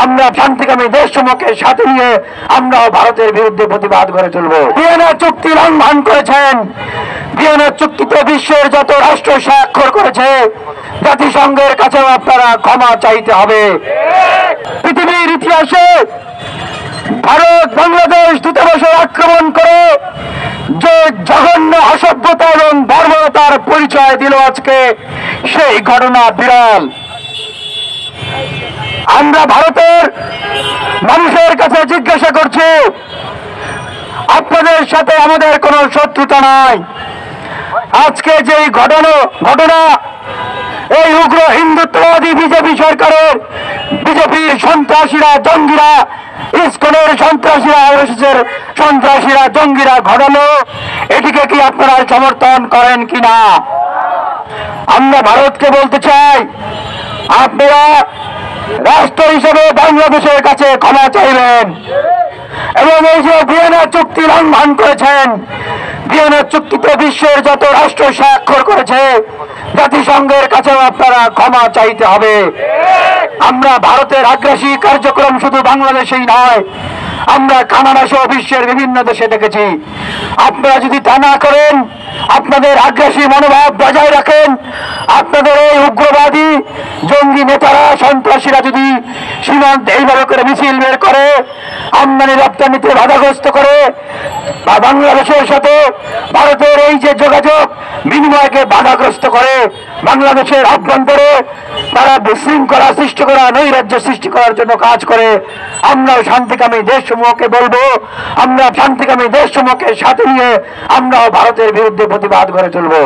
আমরা শান্তিকামী দেশসমূহকে সাথে নিয়ে আমরাও ভারতের বিরুদ্ধে প্রতিবাদ করে চলব। ভিয়েনা চুক্তি লঙ্ঘন করেছেন। ভিয়েনা চুক্তিতে বিশ্বের যত রাষ্ট্র স্বাক্ষর করেছে জাতিসংঘের কাছেও আপনারা ক্ষমা চাইতে হবে। পৃথিবীর ইতিহাসে ভারত বাংলাদেশ দূতাবাসে আক্রমণ করে যে জঘন্য অসভ্যতা এবং বর্বরতার পরিচয় দিল আজকে, সেই ঘটনা বিরল। আমরা ভারতের মানুষের কাছে জিজ্ঞাসা করছি, আপনাদের সাথে আমাদের কোনো শত্রুতা নাই। আজকে যে ঘটনা এই উগ্র হিন্দুত্ববাদী বিজেপি সরকারের বিজেপির সন্ত্রাসীরা জঙ্গিরা, ইসকনের সন্ত্রাসীরা, আরএসএসের সন্ত্রাসীরা জঙ্গিরা ঘটালো, এটিকে কি আপনারা সমর্থন করেন কিনা? আমরা ভারতকে বলতে চাই, আপনারা রাষ্ট্র হিসেবে বাংলাদেশের কাছে ক্ষমা চাইবেন এবং এই যে ভিয়েনা চুক্তি লঙ্ঘন করেছেন, ভিয়েনা চুক্তিতে বিশ্বের যত রাষ্ট্র স্বাক্ষর করেছে জাতিসংঘের কাছেও আপনারা ক্ষমা চাইতে হবে। আমরা ভারতের আগ্রাসী কার্যক্রম শুধু বাংলাদেশেই নয়, আমরা কানাডা সহ বিশ্বের বিভিন্ন দেশে দেখেছি। আপনারা যদি তা না করেন, আপনাদের আগ্রাসী মনোভাব বজায় রাখেন, আপনাদের এই উগ্রবাদী জঙ্গি নেতারা সন্ত্রাসীরা যদি সীমান্তে এইভাবে করে মিছিল বের করে, আমদানি রপ্তানিতে বাধাগ্রস্ত করে, বা বাংলাদেশের সাথে ভারতের এই যে যোগাযোগ বিনিময়কে বাধাগ্রস্ত করে, বাংলাদেশের অভ্যন্তরে তারা বিশৃঙ্খলা সৃষ্টি করা, নৈরাজ্য সৃষ্টি করার জন্য কাজ করে, আমরাও শান্তিকামী দেশসমূহকে বলবো, আমরা শান্তিকামী দেশসমূহকে সাথে নিয়ে আমরাও ভারতের বিরুদ্ধে প্রতিবাদ করে চলবো।